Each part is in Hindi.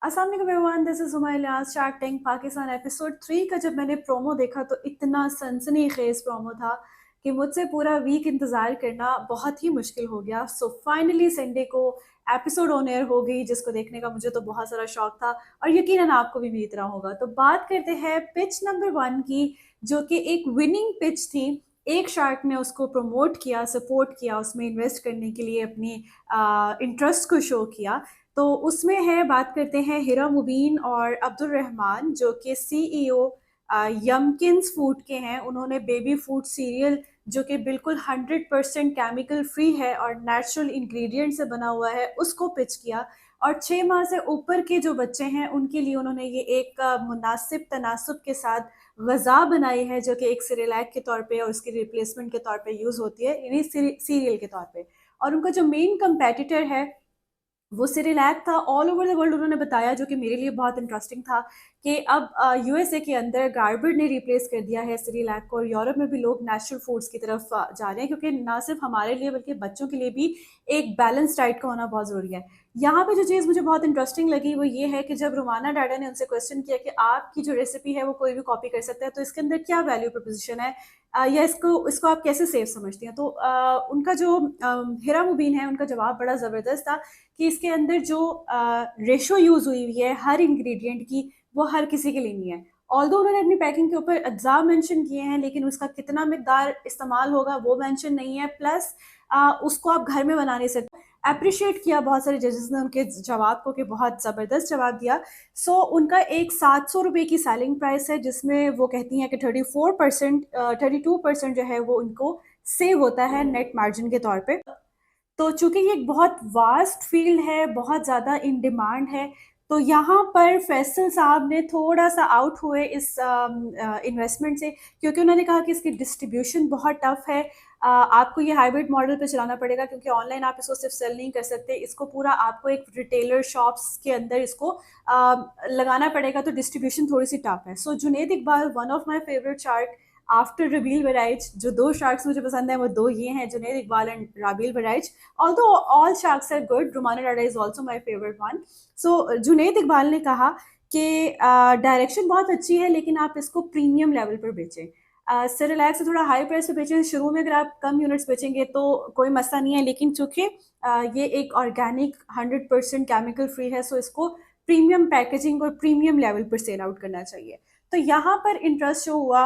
अस्सलाम वालेकुम everyone, this is Humayun. Shark tank Pakistan episode 3 का जब मैंने प्रोमो देखा तो इतना सनसनीखेज प्रोमो था कि मुझसे पूरा वीक इंतज़ार करना बहुत ही मुश्किल हो गया। सो फाइनली संडे को एपिसोड ऑन एयर हो गई, जिसको देखने का मुझे तो बहुत सारा शौक था और यकीनन आपको भी मेरी तरह होगा। तो बात करते हैं पिच नंबर 1 की, जो कि एक विनिंग पिच थी। एक शार्क ने उसको प्रमोट किया, सपोर्ट किया, उसमें इन्वेस्ट करने के लिए अपनी इंटरेस्ट को शो किया। तो उसमें है, बात करते हैं हिरा मुबीन और अब्दुल रहमान, जो कि सीईओ यमकिंस फूड के हैं। उन्होंने बेबी फूड सीरियल, जो कि बिल्कुल 100% केमिकल फ्री है और नेचुरल इंग्रेडिएंट से बना हुआ है, उसको पिच किया। और 6 माह से ऊपर के जो बच्चे हैं उनके लिए उन्होंने ये एक मुनासिब तनासब के साथ गज़ा बनाई है, जो कि एक सिरेलैक के तौर पे और उसकी रिप्लेसमेंट के तौर पे यूज़ होती है, यानी सीरियल के तौर पे। और उनका जो मेन कंपेटिटर है वो सिरिलैक था। ऑल ओवर द वर्ल्ड उन्होंने बताया, जो कि मेरे लिए बहुत इंटरेस्टिंग था, कि अब यूएसए के अंदर गार्बर ने रिप्लेस कर दिया है सिरिलैक को, और यूरोप में भी लोग नेचुरल फूड्स की तरफ जा रहे हैं, क्योंकि ना सिर्फ हमारे लिए बल्कि बच्चों के लिए भी एक बैलेंस डाइट का होना बहुत ज़रूरी है। यहाँ पे जो चीज़ मुझे बहुत इंटरेस्टिंग लगी वो ये है कि जब रुमाना डाडा ने उनसे क्वेश्चन किया कि आपकी जो रेसिपी है वो कोई भी कॉपी कर सकता है, तो इसके अंदर क्या वैल्यू प्रपोजिशन है, या इसको आप कैसे सेफ समझती हैं। तो उनका जो हिरा मुबीन है, उनका जवाब बड़ा ज़बरदस्त था कि इसके अंदर जो रेशो यूज़ हुई हुई है हर इंग्रेडिएंट की, वो हर किसी के लिए नहीं है। ऑल्दो उन्होंने अपनी पैकिंग के ऊपर अज्जा मेंशन किए हैं, लेकिन उसका कितना मिकदार इस्तेमाल होगा वो मेंशन नहीं है। प्लस उसको आप घर में बना नहीं सकते। अप्रिशिएट किया बहुत सारे जजेस ने उनके जवाब को, कि बहुत ज़बरदस्त जवाब दिया। सो उनका एक 700 रुपये की सेलिंग प्राइस है, जिसमें वो कहती हैं कि 34%, 32% जो है वो उनको सेव होता है नेट मार्जिन के तौर पे। तो चूंकि ये एक बहुत वास्ट फील्ड है, बहुत ज़्यादा इन डिमांड है, तो यहाँ पर फैसल साहब ने थोड़ा सा आउट हुए इस इन्वेस्टमेंट से, क्योंकि उन्होंने कहा कि इसकी डिस्ट्रीब्यूशन बहुत टफ है। आपको ये हाइब्रिड मॉडल पे चलाना पड़ेगा, क्योंकि ऑनलाइन आप इसको सिर्फ सेल नहीं कर सकते, इसको पूरा आपको एक रिटेलर शॉप्स के अंदर इसको लगाना पड़ेगा, तो डिस्ट्रीब्यूशन थोड़ी सी टफ है। So Junaid Iqbal, one of my favourite shark after Rabeel Baraich. जो दो शार्क्स मुझे पसंद है वो दो ये हैं, Junaid Iqbal and Rabeel Baraich. Although all sharks are good, Rumana Dada is also my favourite one. So Junaid Iqbal ने कहा कि डायरेक्शन बहुत अच्छी है, लेकिन आप इसको प्रीमियम लेवल पर बेचें। सेरेलैक से थोड़ा हाई प्राइस पे बेचें शुरू में, अगर आप कम यूनिट्स बेचेंगे तो कोई मसला नहीं है, लेकिन चूंकि ये एक ऑर्गेनिक 100% केमिकल फ्री है, सो इसको प्रीमियम पैकेजिंग और प्रीमियम लेवल पर सेल आउट करना चाहिए। तो यहाँ पर इंटरेस्ट जो हुआ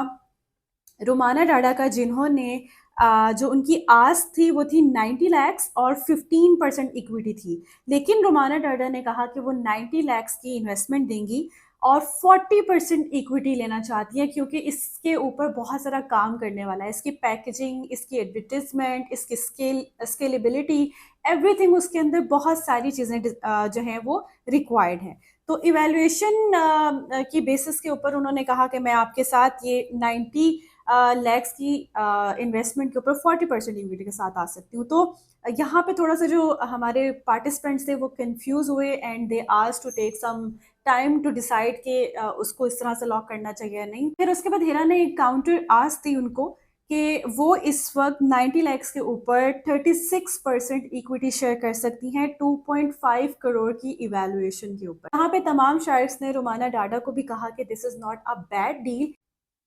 रुमाना डाडा का, जिन्होंने जो उनकी आस थी वो थी 90 लैक्स और 15% इक्विटी थी, लेकिन रुमाना डाडा ने कहा कि वो 90 लैक्स की इन्वेस्टमेंट देंगी और 40% इक्विटी लेना चाहती है, क्योंकि इसके ऊपर बहुत सारा काम करने वाला है। इसकी पैकेजिंग, इसकी एडवर्टिजमेंट, इसकी स्केलेबिलिटी, एवरीथिंग, उसके अंदर बहुत सारी चीज़ें जो हैं वो रिक्वायर्ड हैं। तो इवेल्युएशन की बेसिस के ऊपर उन्होंने कहा कि मैं आपके साथ ये 90 लैक्स की इन्वेस्टमेंट के ऊपर 40% इक्विटी के साथ आ सकती हूँ। तो यहाँ पे थोड़ा सा जो हमारे पार्टिसिपेंट्स थे वो कंफ्यूज हुए, and they asked to take some time to decide कि उसको इस तरह से लॉक करना चाहिए या नहीं। फिर उसके बाद हिरा ने एक काउंटर आस्क थी उनको कि वो इस वक्त 90 लैक्स के ऊपर 36% इक्विटी शेयर कर सकती हैं 2.5 करोड़ की इवेल्युएशन के ऊपर। यहाँ पे तमाम शायर्स ने रुमाना डाडा को भी कहा कि this is not a bad deal.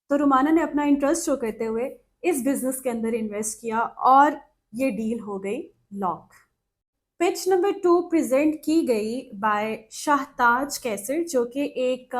तो रुमाना ने अपना इंटरेस्ट शो करते हुए इस बिजनेस के अंदर इन्वेस्ट किया और ये डील हो गई लॉक। पिच नंबर 2 प्रेजेंट की गई बाय शाहताज कैसर, जो कि एक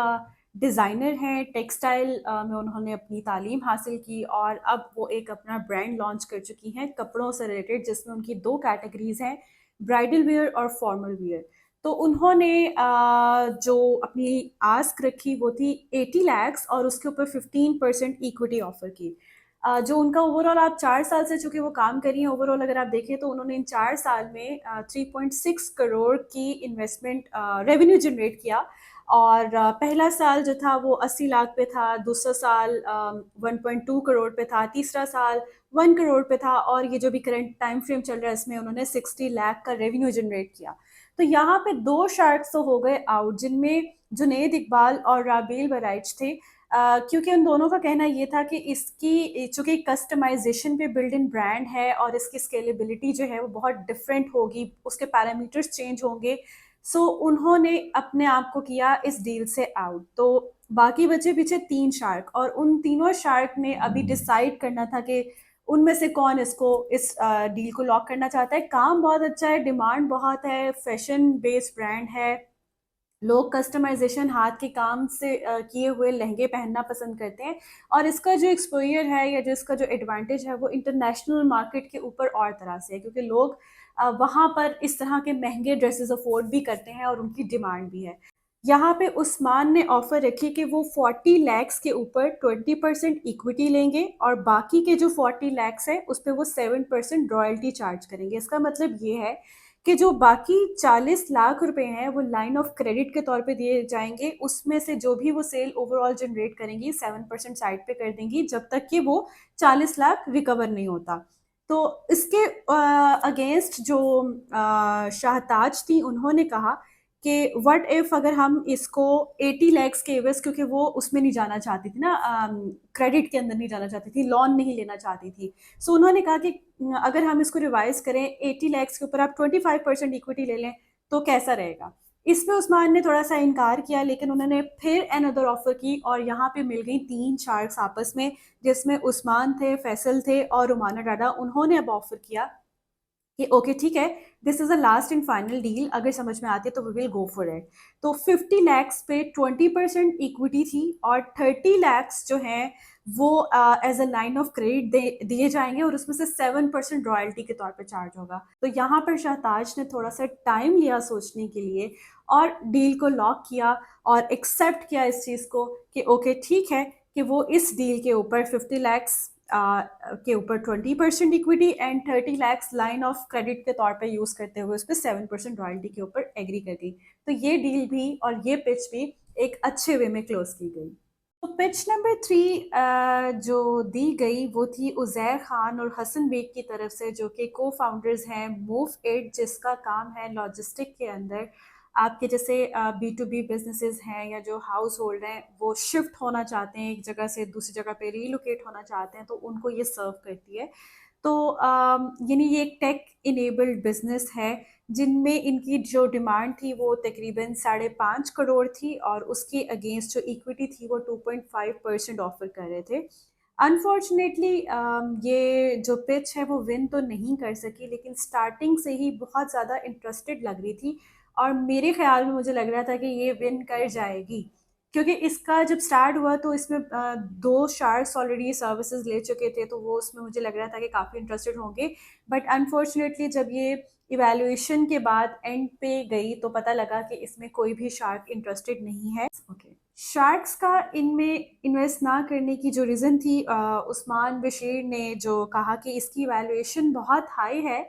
डिज़ाइनर हैं। टेक्सटाइल में उन्होंने अपनी तालीम हासिल की और अब वो एक अपना ब्रांड लॉन्च कर चुकी हैं कपड़ों से रिलेटेड, जिसमें उनकी दो कैटेगरीज हैं, ब्राइडल वियर और फॉर्मल वियर। तो उन्होंने जो अपनी आस्क रखी वो थी 80 लैक्स और उसके ऊपर 15% इक्विटी ऑफर की। जो उनका ओवरऑल, आप 4 साल से चूंकि वो काम कर रही हैं, ओवरऑल अगर आप देखें तो उन्होंने इन 4 साल में 3.6 करोड़ की इन्वेस्टमेंट रेवेन्यू जनरेट किया। और पहला साल जो था वो 80 लाख पे था, दूसरा साल 1.2 करोड़ पे था, तीसरा साल 1 करोड़ पे था, और ये जो भी करंट टाइम फ्रेम चल रहा है इसमें उन्होंने 60 लाख का रेवेन्यू जनरेट किया। तो यहाँ पे दो शार्क्स तो हो गए आउट, जिनमें जुनेद इकबाल और राबील बराइच थे। क्योंकि उन दोनों का कहना ये था कि इसकी चूंकि कस्टमाइजेशन पे बिल्ड इन ब्रांड है और इसकी स्केलेबिलिटी जो है वो बहुत डिफरेंट होगी, उसके पैरामीटर्स चेंज होंगे। सो उन्होंने अपने आप को किया इस डील से आउट। तो बाकी बचे पीछे 3 शार्क, और उन तीनों शार्क ने अभी डिसाइड करना था कि उनमें से कौन इसको इस डील को लॉक करना चाहता है। काम बहुत अच्छा है, डिमांड बहुत है, फैशन बेस्ड ब्रांड है, लोग कस्टमाइजेशन हाथ के काम से किए हुए लहंगे पहनना पसंद करते हैं, और इसका जो एक्सपोजर है या जो इसका जो एडवांटेज है वो इंटरनेशनल मार्केट के ऊपर और तरह से है, क्योंकि लोग वहाँ पर इस तरह के महंगे ड्रेसेस अफोर्ड भी करते हैं और उनकी डिमांड भी है। यहाँ पे उस्मान ने ऑफर रखी कि वो 40 लाख के ऊपर 20% इक्विटी लेंगे, और बाकी के जो 40 लाख है उस पर वो 7% रॉयल्टी चार्ज करेंगे। इसका मतलब ये है कि जो बाकी 40 लाख रुपए हैं वो लाइन ऑफ क्रेडिट के तौर पे दिए जाएंगे, उसमें से जो भी वो सेल ओवरऑल जनरेट करेंगी 7% साइड पे कर देंगी जब तक कि वो 40 लाख रिकवर नहीं होता। तो इसके अगेंस्ट जो शाहताज थी उन्होंने कहा कि व्हाट इफ अगर हम इसको 80 लाख के एवज, क्योंकि वो उसमें नहीं जाना चाहती थी ना, क्रेडिट के अंदर नहीं जाना चाहती थी, लोन नहीं लेना चाहती थी। सो उन्होंने कहा कि अगर हम इसको रिवाइज करें 80 लाख के ऊपर आप 25% इक्विटी ले लें तो कैसा रहेगा। इसमें उस्मान ने थोड़ा सा इनकार किया, लेकिन उन्होंने फिर अनदर ऑफर की, और यहाँ पे मिल गई 3 शार्क्स आपस में, जिसमें उस्मान थे, फैसल थे और रुमाना डाडा। उन्होंने अब ऑफर किया कि ओके ठीक है, this is a last and final deal, अगर समझ में आती है तो we will go for it. तो 50 लाख पे 20% इक्विटी थी, और 30 लाख जो हैं वो as a line of credit दिए जाएंगे, और उसमें से 7% रॉयल्टी के तौर पे चार्ज होगा। तो यहाँ पर शाहताज ने थोड़ा सा टाइम लिया सोचने के लिए, और डील को लॉक किया और एक्सेप्ट किया इस चीज़ को कि ओके ठीक है, कि वो इस डील के ऊपर 50 लाख के ऊपर 20% equity and 30 lakh line of credit के तौर पे यूज करते हुए उस पर 7% रॉयल्टी के ऊपर एग्री कर गई। तो ये डील भी और ये पिच भी एक अच्छे वे में क्लोज की गई। तो पिच नंबर 3 जो दी गई वो थी उजैर खान और हसन बेग की तरफ से, जो कि को फाउंडर्स हैं मूव इट, जिसका काम है लॉजिस्टिक के अंदर आपके जैसे बी टू बी बिजनेसेस हैं या जो हाउस होल्ड हैं वो शिफ्ट होना चाहते हैं एक जगह से दूसरी जगह पे रीलोकेट होना चाहते हैं, तो उनको ये सर्व करती है। तो यानी ये एक टेक इनेबल्ड बिजनेस है, जिनमें इनकी जो डिमांड थी वो तकरीबन 5.5 करोड़ थी, और उसके अगेंस्ट जो इक्विटी थी वो 2.5% ऑफर कर रहे थे। अनफॉर्चुनेटली ये जो पिच है वो विन तो नहीं कर सकी, लेकिन स्टार्टिंग से ही बहुत ज़्यादा इंटरेस्टेड लग रही थी, और मेरे ख्याल में मुझे लग रहा था कि ये विन कर जाएगी, क्योंकि इसका जब स्टार्ट हुआ तो इसमें 2 शार्क्स ऑलरेडी सर्विसेज ले चुके थे, तो वो उसमें मुझे लग रहा था कि काफ़ी इंटरेस्टेड होंगे। बट अनफॉर्चुनेटली जब ये इवैल्यूएशन के बाद एंड पे गई तो पता लगा कि इसमें कोई भी शार्क इंटरेस्टेड नहीं है। ओके, शार्क्स का इनमें इन्वेस्ट ना करने की जो रीज़न थी, उस्मान बशीर ने जो कहा कि इसकी इवैल्यूएशन बहुत हाई है,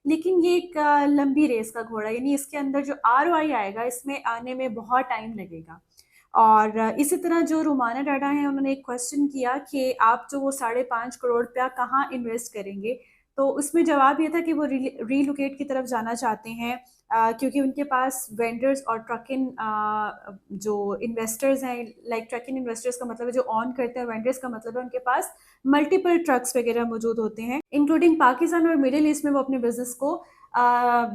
लेकिन ये एक लंबी रेस का घोड़ा, यानी इसके अंदर जो ROI आएगा इसमें आने में बहुत टाइम लगेगा। और इसी तरह जो रुमाना डाडा हैं उन्होंने एक क्वेश्चन किया कि आप जो वो 5.5 करोड़ रुपया कहाँ इन्वेस्ट करेंगे, तो उसमें जवाब ये था कि वो रीलोकेट की तरफ जाना चाहते हैं, क्योंकि उनके पास वेंडर्स और ट्रक इन जो इन्वेस्टर्स हैं, लाइक ट्रक इन इन्वेस्टर्स का मतलब है जो ऑन करते हैं, वेंडर्स का मतलब है उनके पास मल्टीपल ट्रक्स वगैरह मौजूद होते हैं, इंक्लूडिंग पाकिस्तान और मिडिल ईस्ट में वो अपने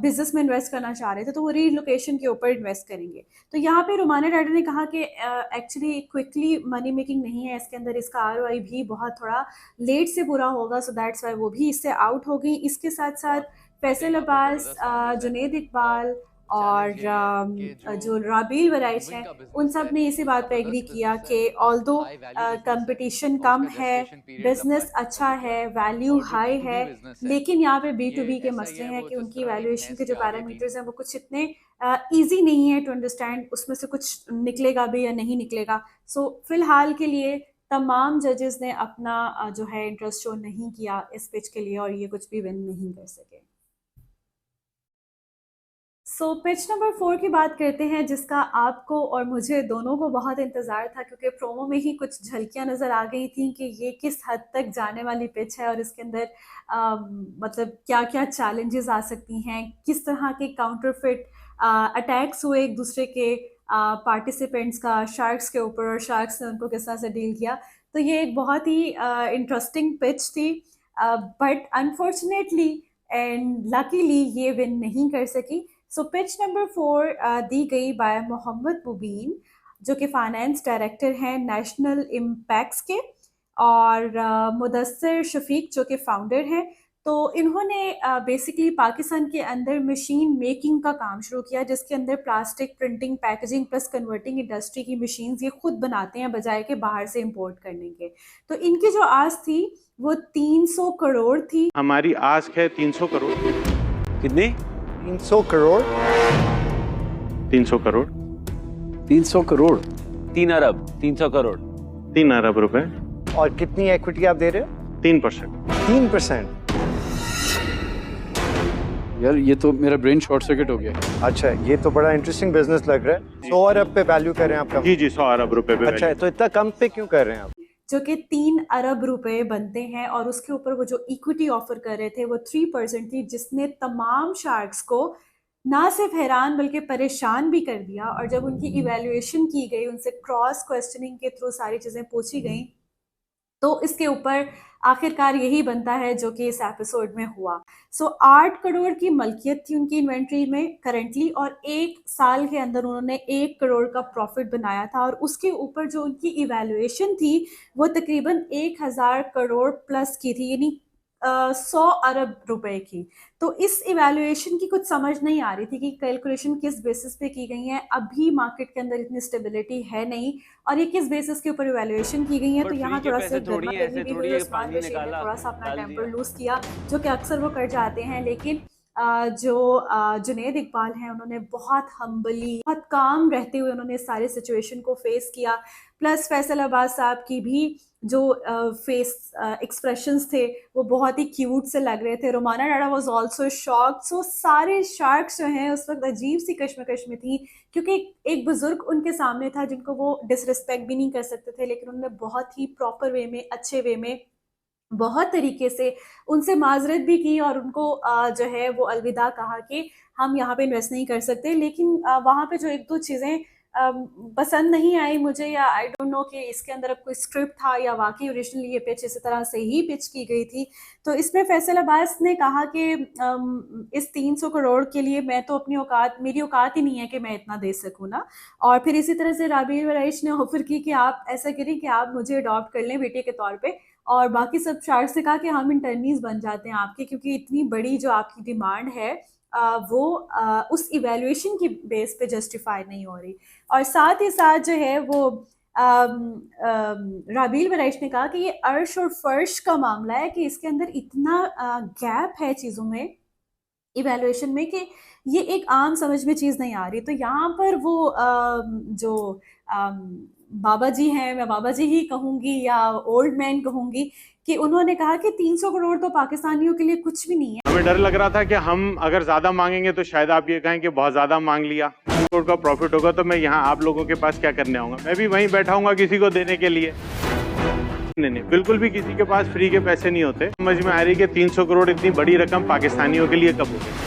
बिजनेस में इन्वेस्ट करना चाह रहे थे, तो वो रीलोकेशन के ऊपर इन्वेस्ट करेंगे। तो यहाँ पे रुमाना डाडा ने कहा कि एक्चुअली क्विकली मनी मेकिंग नहीं है इसके अंदर, इसका ROI भी बहुत थोड़ा लेट से पूरा होगा, सो दैट्स वाई वो भी इससे आउट हो गई। इसके साथ साथ फैसल अब्बास, जुनैद इकबाल और जो राबील वराइच हैं, उन सब ने इसी बात पे एग्री किया कि ऑल्दो कंपटीशन कम है, बिजनेस अच्छा है, वैल्यू हाई है, लेकिन यहाँ पे B2B के मसले हैं कि उनकी वैल्यूएशन के जो पैरामीटर्स हैं वो कुछ इतने ईजी नहीं है टू अंडरस्टैंड, उसमें से कुछ निकलेगा भी या नहीं निकलेगा। सो फिलहाल के लिए तमाम जजेस ने अपना जो है इंटरेस्ट शो नहीं किया इस पिच के लिए, और ये कुछ भी विन नहीं कर सके। सो पिच नंबर 4 की बात करते हैं, जिसका आपको और मुझे दोनों को बहुत इंतज़ार था, क्योंकि प्रोमो में ही कुछ झलकियां नज़र आ गई थी कि ये किस हद तक जाने वाली पिच है, और इसके अंदर मतलब क्या क्या चैलेंजेस आ सकती हैं, किस तरह के काउंटरफिट अटैक्स हुए एक दूसरे के पार्टिसिपेंट्स का शार्क्स के ऊपर, और शार्क्स ने उनको किस तरह से डील किया। तो ये एक बहुत ही इंटरेस्टिंग पिच थी, बट अनफॉर्चुनेटली एंड लकीली ये विन नहीं कर सकी। सो पिच नंबर 4 दी गई बाय मोहम्मद मुबीन, जो कि फाइनेंस डायरेक्टर हैं नेशनल इम्पैक्ट्स के, और मुदस्सिर शफीक जो कि फाउंडर हैं। तो इन्होंने बेसिकली पाकिस्तान के अंदर मशीन मेकिंग का काम शुरू किया, जिसके अंदर plastic printing, packaging plus converting industry की मशीन्स ये खुद बनाते हैं बजाय के बाहर से इंपोर्ट करने के। तो इनकी जो आस थी वो 300 करोड़ थी। हमारी आस्क है 300 करोड़। कितनी? 300 करोड़। 300 करोड़। 300 करोड़। 3 अरब 300 करोड़। 3 अरब रुपए। और कितनी इक्विटी आप दे रहे हो? 3%। 3%। यार ये तो मेरा ब्रेन शॉर्ट सर्किट हो गया। अच्छा, ये तो बड़ा इंटरेस्टिंग बिजनेस लग रहा है। 100 अरब पे वैल्यू कर रहे हैं आपका? जी जी, 100 अरब रुपए पे। अच्छा, तो इतना कम पे क्यों कर रहे हैं आप? जो कि 3 अरब रुपए बनते हैं, और उसके ऊपर वो जो इक्विटी ऑफर कर रहे थे वो 3% थी, जिसने तमाम शार्क्स को ना सिर्फ हैरान बल्कि परेशान भी कर दिया। और जब उनकी इवैल्यूएशन की गई, उनसे क्रॉस क्वेश्चनिंग के थ्रू सारी चीज़ें पूछी गई, तो इसके ऊपर आखिरकार यही बनता है जो कि इस एपिसोड में हुआ। 8 करोड़ की मलकियत थी उनकी इन्वेंट्री में करंटली, और 1 साल के अंदर उन्होंने 1 करोड़ का प्रॉफिट बनाया था। और उसके ऊपर जो उनकी इवैल्यूएशन थी वो तकरीबन 1000 करोड़ प्लस की थी, यानी 100 अरब रुपए की। तो इस इवैल्यूएशन की कुछ समझ नहीं आ रही थी कि कैलकुलेशन किस बेसिस पे की गई है। अभी मार्केट के अंदर इतनी स्टेबिलिटी है नहीं, और ये किस बेसिस के ऊपर इवैल्यूएशन की गई है। तो यहाँ थोड़ा सा गड़बड़ी भी हुई। उस्मान बशीर ने थोड़ा सा अपना टेम्पर लूज किया, जो कि अक्सर वो कर जाते हैं। लेकिन जो जुनैद इकबाल हैं, उन्होंने बहुत हम्बली, बहुत काम रहते हुए उन्होंने सारे सिचुएशन को फेस किया। प्लस फैसल अब्बास साहब की भी जो फेस एक्सप्रेशंस थे वो बहुत ही क्यूट से लग रहे थे। Romana Dada was also shocked. So सारे शार्क्स जो हैं उस वक्त अजीब सी कश्मकश में थी, क्योंकि एक बुजुर्ग उनके सामने था जिनको वो डिसरिस्पेक्ट भी नहीं कर सकते थे, लेकिन उन्होंने बहुत ही प्रॉपर वे में, अच्छे वे में, बहुत तरीके से उनसे माजरत भी की, और उनको जो है वो अलविदा कहा कि हम यहाँ पे इन्वेस्ट नहीं कर सकते। लेकिन वहाँ पे जो एक दो चीज़ें पसंद नहीं आई मुझे, या आई डोंट नो कि इसके अंदर अब कोई स्क्रिप्ट था या वाकई ओरिजिनली ये पिच इसी तरह से ही पिच की गई थी। तो इसमें फैसल अब्बास ने कहा कि इस 300 करोड़ के लिए मैं तो अपनी औकात, मेरी औकात ही नहीं है कि मैं इतना दे सकूँ ना। और फिर इसी तरह से राबील वराइश ने ऑफर की कि आप ऐसा करें कि आप मुझे अडॉप्ट कर लें बेटे के तौर पे, और बाकी सब शार्क्स से कहा कि हम इंटर्नीज बन जाते हैं आपके, क्योंकि इतनी बड़ी जो आपकी डिमांड है वो उस इवैल्यूएशन की बेस पे जस्टिफाई नहीं हो रही। और साथ ही साथ जो है वो राबील वराइश ने कहा कि ये अर्श और फर्श का मामला है, कि इसके अंदर इतना गैप है चीज़ों में, इवैल्यूएशन में, कि ये एक आम समझ में चीज़ नहीं आ रही। तो यहाँ पर वो जो बाबा जी हैं, मैं बाबा जी ही कहूँगी या ओल्ड मैन कहूँगी, कि उन्होंने कहा कि 300 करोड़ तो पाकिस्तानियों के लिए कुछ भी नहीं है। हमें डर लग रहा था कि हम अगर ज्यादा मांगेंगे तो शायद आप ये कहें कि बहुत ज्यादा मांग लिया, करोड़ का प्रॉफिट होगा तो मैं यहाँ आप लोगों के पास क्या करने आऊंगा? मैं भी वहीं बैठा हूँगा किसी को देने के लिए? नहीं नहीं, बिल्कुल भी किसी के पास फ्री के पैसे नहीं होते। समझ में आ रही कि 300 करोड़ इतनी बड़ी रकम पाकिस्तानियों के लिए कब होगी?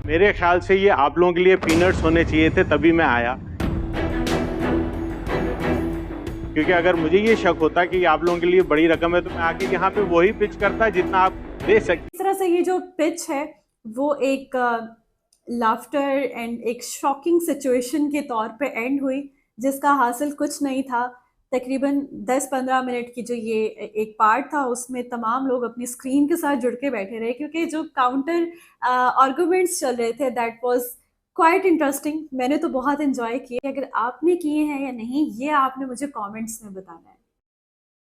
मेरे ख्याल से ये आप लोगों के लिए पीनट्स होने चाहिए थे, तभी मैं आया। क्योंकि अगर मुझे ये शक होता कि आप लोगों के लिए बड़ी रकम है तो मैं आके यहाँ पे वही पिच करता जितना आप दे सकते। इस तरह से ये जो पिच है वो एक लाफ्टर एंड एक शॉकिंग सिचुएशन के तौर पे एंड हुई, जिसका हासिल कुछ नहीं था। तकरीबन 10-15 मिनट की जो ये एक पार्ट था, उसमें तमाम लोग अपनी स्क्रीन के साथ जुड़ के बैठे रहे, क्योंकि जो काउंटर आर्गुमेंट्स चल रहे थे दैट वाज क्वाइट इंटरेस्टिंग। मैंने तो बहुत एंजॉय किए। अगर आपने किए हैं या नहीं, ये आपने मुझे कमेंट्स में बताना है।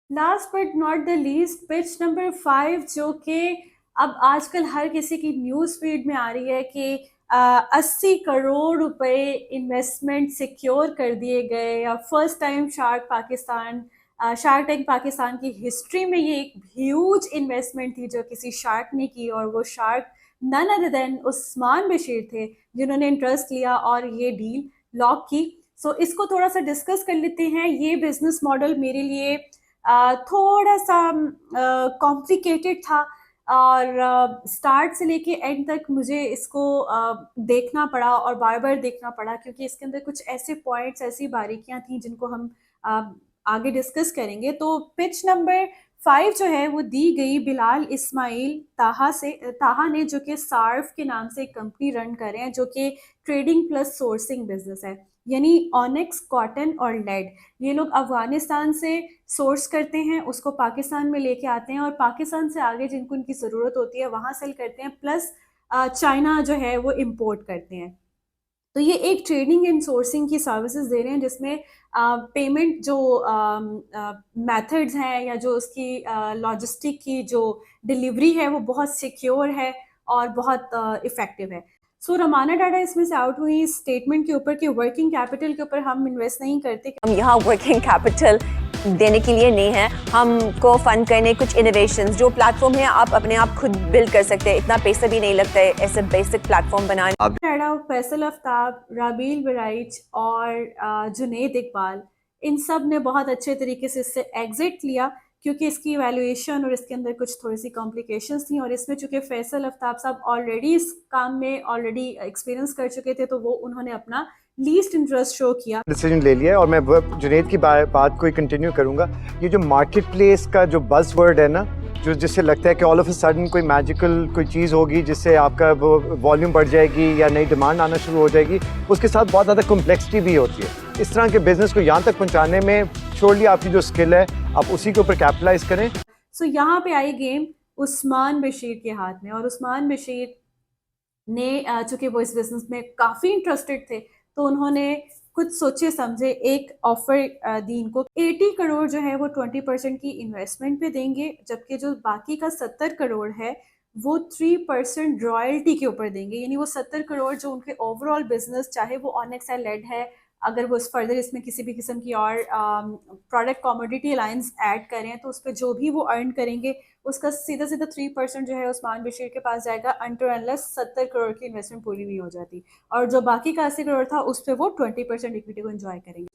Last but not the least, pitch number 5, जो कि अब आजकल हर किसी की न्यूज़ फीड में आ रही है कि 80 करोड़ रुपए इन्वेस्टमेंट सिक्योर कर दिए गए, या first time shark tank Pakistan की हिस्ट्री में ये एक ह्यूज इन्वेस्टमेंट थी जो किसी शार्क ने की, और वो shark none other than Usman Bashir थे, जिन्होंने इंटरेस्ट लिया और ये डील लॉक की। सो इसको थोड़ा सा डिस्कस कर लेते हैं। ये बिजनेस मॉडल मेरे लिए थोड़ा सा कॉम्प्लिकेटेड था, और स्टार्ट से लेके एंड तक मुझे इसको देखना पड़ा और बार बार देखना पड़ा, क्योंकि इसके अंदर कुछ ऐसे पॉइंट्स, ऐसी बारीकियां थी जिनको हम आगे डिस्कस करेंगे। तो पिच नंबर 5 जो है वो दी गई बिलाल इस्माइल ताहा ने, जो कि सार्फ के नाम से एक कंपनी रन कर रहे हैं, जो कि ट्रेडिंग प्लस सोर्सिंग बिजनेस है, यानी ऑनिक्स, कॉटन और लेड। ये लोग अफगानिस्तान से सोर्स करते हैं, उसको पाकिस्तान में लेके आते हैं और पाकिस्तान से आगे जिनको उनकी ज़रूरत होती है वहाँ सेल करते हैं, प्लस चाइना जो है वो इम्पोर्ट करते हैं। तो ये एक ट्रेडिंग एंड सोर्सिंग की सर्विसेज दे रहे हैं, जिसमें पेमेंट जो मेथड्स हैं या जो उसकी लॉजिस्टिक की जो डिलीवरी है वो बहुत सिक्योर है और बहुत इफ़ेक्टिव है। सो रमाना डाटा इसमें से आउट हुई स्टेटमेंट के ऊपर कि वर्किंग कैपिटल के ऊपर हम इन्वेस्ट नहीं करते। हम यहाँ वर्किंग कैपिटल देने के लिए नहीं है, हमको फंड करने कुछ इनोवेशंस, जो प्लेटफॉर्म है आप अपने आप खुद बिल्ड कर सकते हैं, इतना पैसा भी नहीं लगता है ऐसे बेसिक प्लेटफॉर्म बनाने। फैसल आफ्ताब, राबील बराइच और जुनेद इकबाल, इन सब ने बहुत अच्छे तरीके से इससे एग्जिट लिया, क्योंकि इसकी वैल्यूएशन और इसके अंदर कुछ थोड़ी सी कॉम्प्लिकेशंस थी, और इसमें चूंकि फैसल आफ्ताब साहब ऑलरेडी इस काम में ऑलरेडी एक्सपीरियंस कर चुके थे, तो वो उन्होंने अपना लीस्ट इंटरेस्ट शो किया, डिसीजन ले लिया। और मैं जुनेद की बात को ही कंटिन्यू करूंगा। ये जो मार्केट प्लेस का जो बज़ वर्ड है ना, जो जिससे लगता है कि ऑल ऑफ अ सडन कोई मैजिकल कोई चीज़ होगी जिससे आपका वो वॉल्यूम बढ़ जाएगी या नई डिमांड आना शुरू हो जाएगी, उसके साथ बहुत ज़्यादा कॉम्प्लेक्सिटी भी होती है। इस तरह के बिजनेस को यहाँ तक पहुँचाने में श्योरली आपकी जो स्किल है आप उसी के ऊपर कैपिटलाइज करें। सो यहाँ पे आई गेम उस्मान बशीर के हाथ में, और उस्मान बशीर ने चूँकि वो इस बिज़नेस में काफ़ी इंटरेस्टेड थे, तो उन्होंने कुछ सोचे समझे एक ऑफर दी इनको। 80 करोड़ जो है वो 20% की इन्वेस्टमेंट पे देंगे, जबकि जो बाकी का 70 करोड़ है वो 3% रॉयल्टी के ऊपर देंगे, यानी वो 70 करोड़ जो उनके ओवरऑल बिजनेस, चाहे वो ऑनिक्स है, लेड है, अगर वो फर्दर इसमें किसी भी किस्म की और प्रोडक्ट कमोडिटी अलायंस ऐड करें, तो उस पर जो भी वो अर्न करेंगे उसका सीधा 3% जो है उस्मान बशीर के पास जाएगा, अनटिल अनलेस 70 करोड़ की इन्वेस्टमेंट पूरी नहीं हो जाती, और जो बाकी का 80 करोड़ था उस पर वो 20% इक्विटी को एंजॉय करेंगे।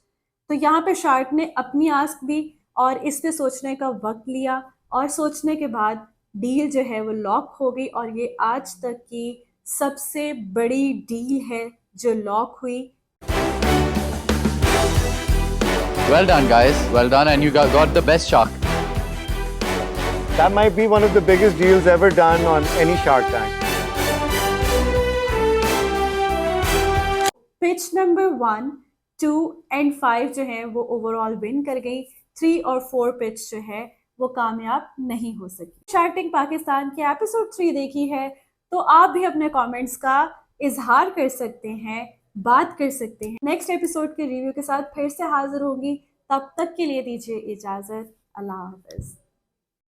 तो यहाँ पे शार्क ने अपनी आस्क दी और इस पे सोचने का वक्त लिया, और सोचने के बाद डील जो है वो लॉक हो गई, और ये आज तक की सबसे बड़ी डील है जो लॉक हुई। Well done, guys. Well done, and you got the best shark. That might be one of the biggest deals ever done on any Shark Tank. Pitch number 1, 2 and 5 जो है वो ओवरऑल विन कर गई। 3 और 4 पिच जो है वो कामयाब नहीं हो सकी। शार्क टैंक पाकिस्तान के एपिसोड 3 देखी है तो आप भी अपने कमेंट्स का इजहार कर सकते हैं, बात कर सकते हैं। नेक्स्ट एपिसोड के रिव्यू के साथ फिर से हाजिर होंगी, तब तक के लिए दीजिए इजाज़त। अल्लाह हाफ़िज़।